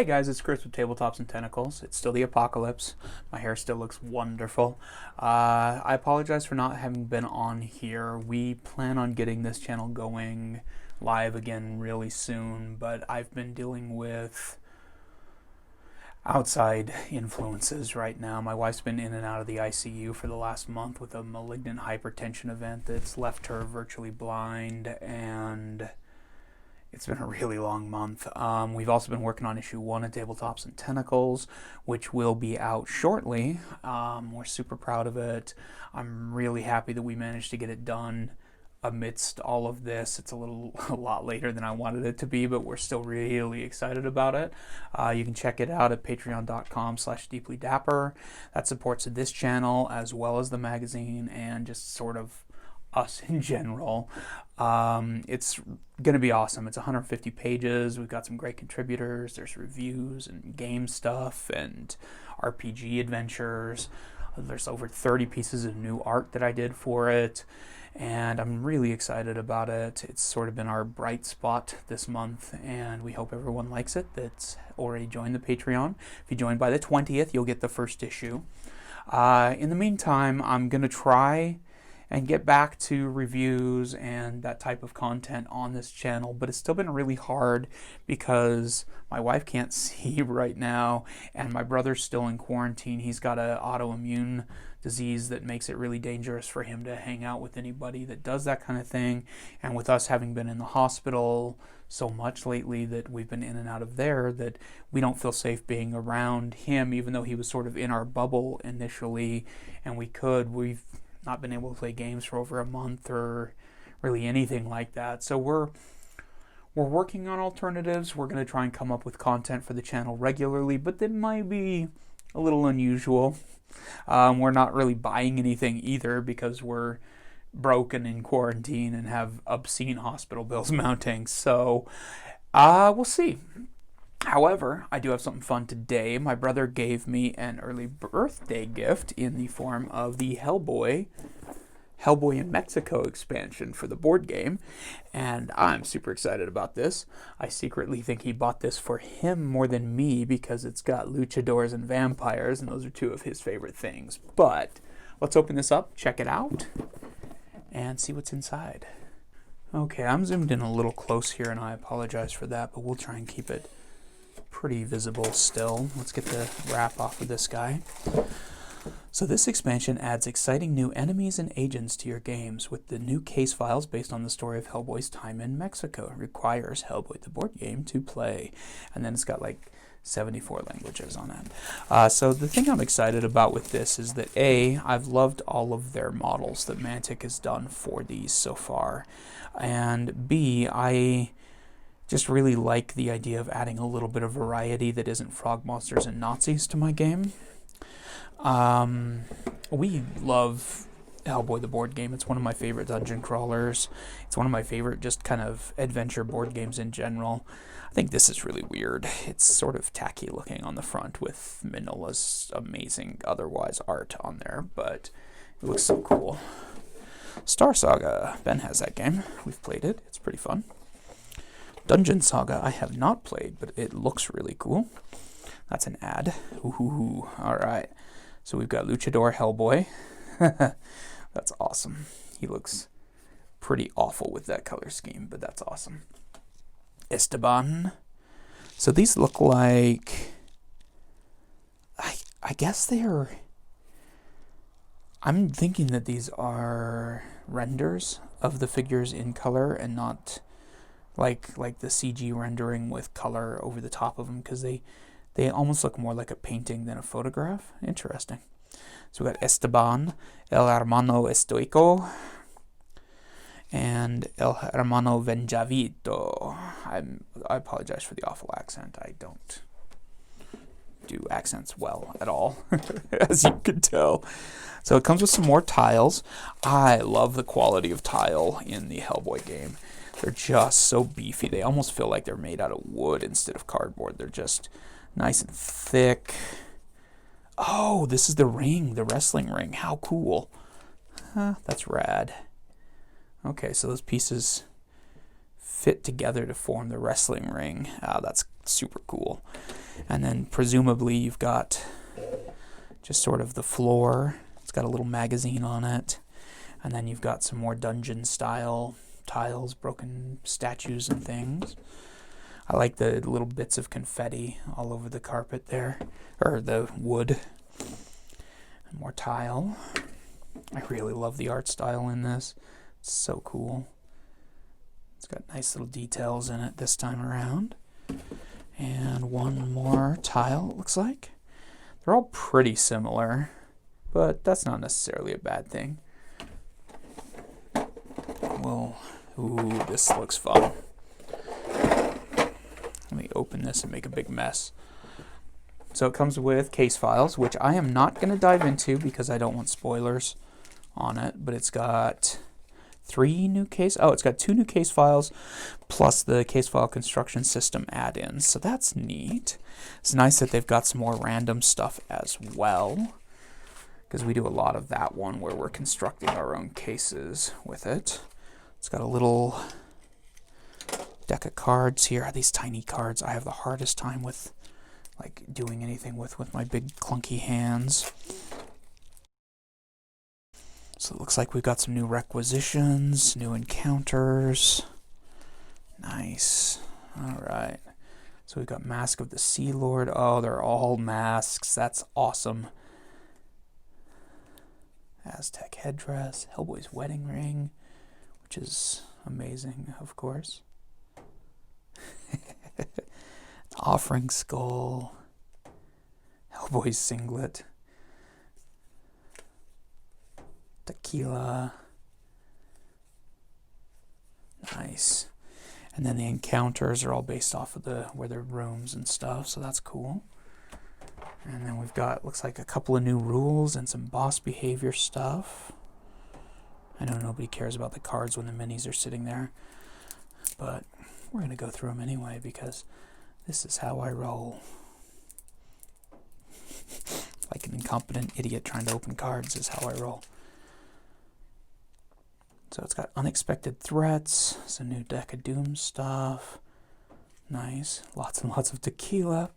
Hey guys, it's Chris with Tabletops and Tentacles. It's still the apocalypse. My hair still looks wonderful. I apologize for not having been on here. We plan on getting this channel going live again really soon, but I've been dealing with outside influences right now. My wife's been in and out of the ICU for the last month with a malignant hypertension event that's left her virtually blind, and it's been a really long month. We've also been working on issue 1 of Tabletops and Tentacles, which will be out shortly. We're super proud of it. I'm really happy that we managed to get it done amidst all of this. It's a lot later than I wanted it to be, but we're still really excited about it. You can check it out at patreon.com/deeplydapper. That supports this channel as well as the magazine and just sort of us in general. It's gonna be awesome. It's 150 pages. We've got some great contributors. There's reviews and game stuff and RPG adventures. There's over 30 pieces of new art that I did for it, and I'm really excited about it. It's sort of been our bright spot this month, and we hope everyone likes it that's already joined the Patreon. If you join by the 20th, you'll get the first issue. In the meantime, I'm gonna try and get back to reviews and that type of content on this channel, but it's still been really hard because my wife can't see right now and my brother's still in quarantine. He's got an autoimmune disease that makes it really dangerous for him to hang out with anybody that does that kind of thing, and with us having been in the hospital so much lately that we've been in and out of there, that we don't feel safe being around him, even though he was sort of in our bubble initially and we've not been able to play games for over a month or really anything like that. So we're working on alternatives. We're going to try and come up with content for the channel regularly, but that might be a little unusual. We're not really buying anything either because we're broken in quarantine and have obscene hospital bills mounting. So we'll see. However, I do have something fun today. My brother gave me an early birthday gift in the form of the Hellboy in Mexico expansion for the board game, and I'm super excited about this. I secretly think he bought this for him more than me because it's got luchadors and vampires, and those are two of his favorite things. But let's open this up, check it out, and see what's inside. Okay, I'm zoomed in a little close here, and I apologize for that, but we'll try and keep it pretty visible still. Let's get the wrap off of this guy. So this expansion adds exciting new enemies and agents to your games with the new case files based on the story of Hellboy's time in Mexico. It requires Hellboy the board game to play. And then it's got like 74 languages on it. So the thing I'm excited about with this is that A, I've loved all of their models that Mantic has done for these so far. And B, I just really like the idea of adding a little bit of variety that isn't frog monsters and Nazis to my game. We love Hellboy the board game. It's one of my favorite dungeon crawlers. It's one of my favorite just kind of adventure board games in general. I think this is really weird. It's sort of tacky looking on the front with Minola's amazing otherwise art on there, but it looks so cool. Star Saga. Ben has that game. We've played it. It's pretty fun. Dungeon Saga I have not played, but it looks really cool. That's an ad. Ooh, all right. So we've got Luchador Hellboy. That's awesome. He looks pretty awful with that color scheme, but that's awesome. Esteban. So these look like, I guess they're, I'm thinking that these are renders of the figures in color and not like the CG rendering with color over the top of them, because they almost look more like a painting than a photograph. Interesting. So we got Esteban, El Hermano Estoico, and El Hermano Venjavito. I apologize for the awful accent. I don't do accents well at all, as you can tell. So it comes with some more tiles. I love the quality of tile in the Hellboy game. They're just so beefy. They almost feel like they're made out of wood instead of cardboard. They're just nice and thick. Oh, this is the ring, the wrestling ring. How cool. That's rad. Okay, so those pieces fit together to form the wrestling ring. That's super cool. And then presumably you've got just sort of the floor. It's got a little magazine on it. And then you've got some more dungeon style tiles, broken statues and things. I like the little bits of confetti all over the carpet there, or the wood. And more tile. I really love the art style in this. It's so cool. It's got nice little details in it this time around. And one more tile, it looks like. They're all pretty similar, but that's not necessarily a bad thing. Well, ooh, this looks fun. Let me open this and make a big mess. So it comes with case files, which I am not going to dive into because I don't want spoilers on it, but it's got it's got 2 new case files plus the case file construction system add-ins. So that's neat. It's nice that they've got some more random stuff as well, because we do a lot of that one where we're constructing our own cases with it. It's got a little deck of cards here. These tiny cards I have the hardest time with like doing anything with my big clunky hands. So it looks like we've got some new requisitions, new encounters. Nice. All right. So we've got Mask of the Sea Lord. Oh, they're all masks. That's awesome. Aztec headdress, Hellboy's wedding ring, which is amazing, of course. Offering skull, Hellboy's singlet, tequila. Nice. And then the encounters are all based off of where their rooms and stuff, so that's cool. And then we've got, looks like a couple of new rules and some boss behavior stuff. I know nobody cares about the cards when the minis are sitting there, but we're going to go through them anyway because this is how I roll. Like an incompetent idiot trying to open cards is how I roll. So it's got unexpected threats, some new Deck of Doom stuff. Nice. Lots and lots of tequila.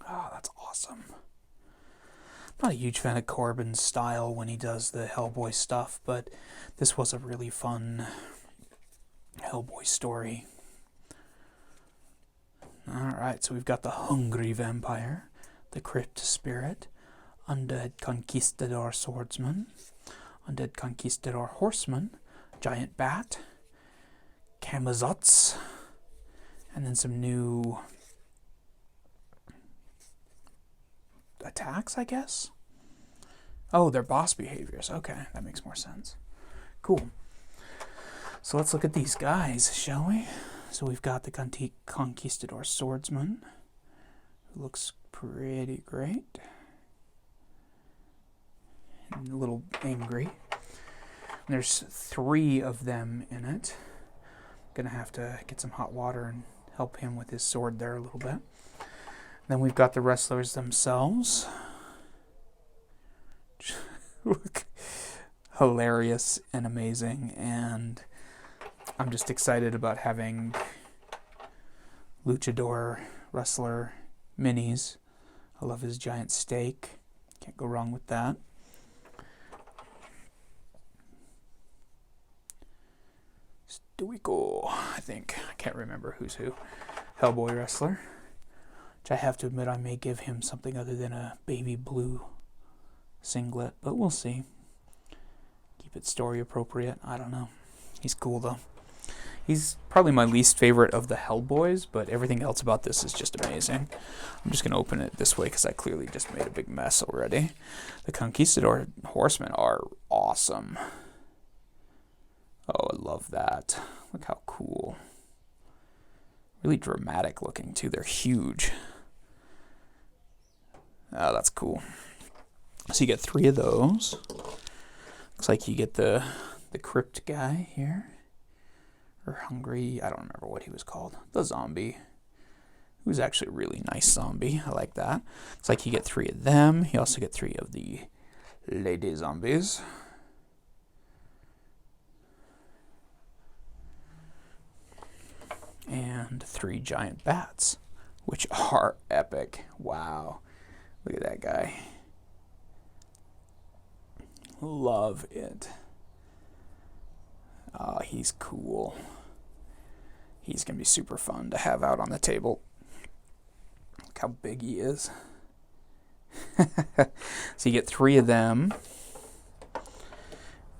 Oh, that's awesome. I'm not a huge fan of Corbin's style when he does the Hellboy stuff, but this was a really fun Hellboy story. Alright, so we've got the Hungry Vampire, the Crypt Spirit, Undead Conquistador Swordsman, Undead Conquistador Horseman, Giant Bat, Kamazots, and then some new attacks, I guess? Oh, they're boss behaviors. Okay, that makes more sense. Cool. So let's look at these guys, shall we? So we've got the Conquistador Swordsman, who looks pretty great. And a little angry. And there's 3 of them in it. Gonna have to get some hot water and help him with his sword there a little bit. Then we've got the wrestlers themselves. Look, hilarious and amazing, and I'm just excited about having luchador wrestler minis. I love his giant steak. Can't go wrong with that. Stoico, I think. I can't remember who's who. Hellboy wrestler. Which I have to admit I may give him something other than a baby blue singlet, but we'll see. Keep it story appropriate. I don't know. He's cool though. He's probably my least favorite of the Hellboys, but everything else about this is just amazing. I'm just going to open it this way because I clearly just made a big mess already. The Conquistador Horsemen are awesome. Oh, I love that. Look how cool. Really dramatic looking too. They're huge. Oh, that's cool. So you get 3 of those. Looks like you get the crypt guy here. Or Hungry, I don't remember what he was called. The zombie. He was actually a really nice zombie. I like that. Looks like you get 3 of them. You also get 3 of the lady zombies. And and 3 giant bats, which are epic. Wow. Look at that guy. Love it. Oh, he's cool. He's going to be super fun to have out on the table. Look how big he is. So you get 3 of them.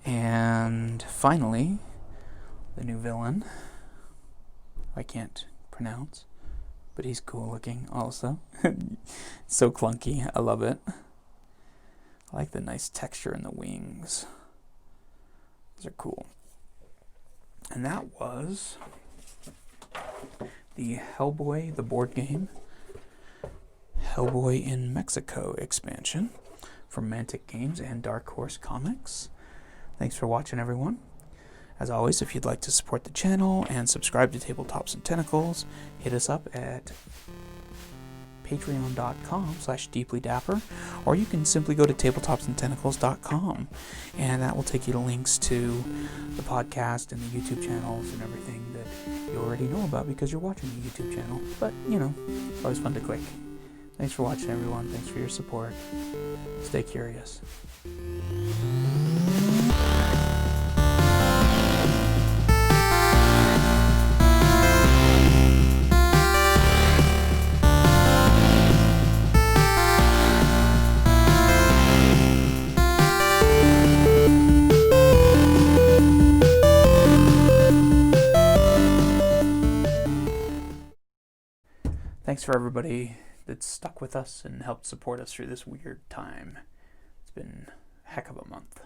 And finally, the new villain. I can't pronounce, but he's cool looking also. So clunky. I love it. I like the nice texture in the wings. These are cool. And that was the Hellboy, the board game, Hellboy in Mexico expansion from Mantic Games and Dark Horse Comics. Thanks for watching, everyone. As always, if you'd like to support the channel and subscribe to Tabletops and Tentacles, hit us up at patreon.com/deeplydapper, or you can simply go to tabletopsandtentacles.com, and that will take you to links to the podcast and the YouTube channels and everything that you already know about because you're watching the YouTube channel. But, you know, it's always fun to click. Thanks for watching, everyone. Thanks for your support. Stay curious. Thanks for everybody that's stuck with us and helped support us through this weird time. It's been a heck of a month.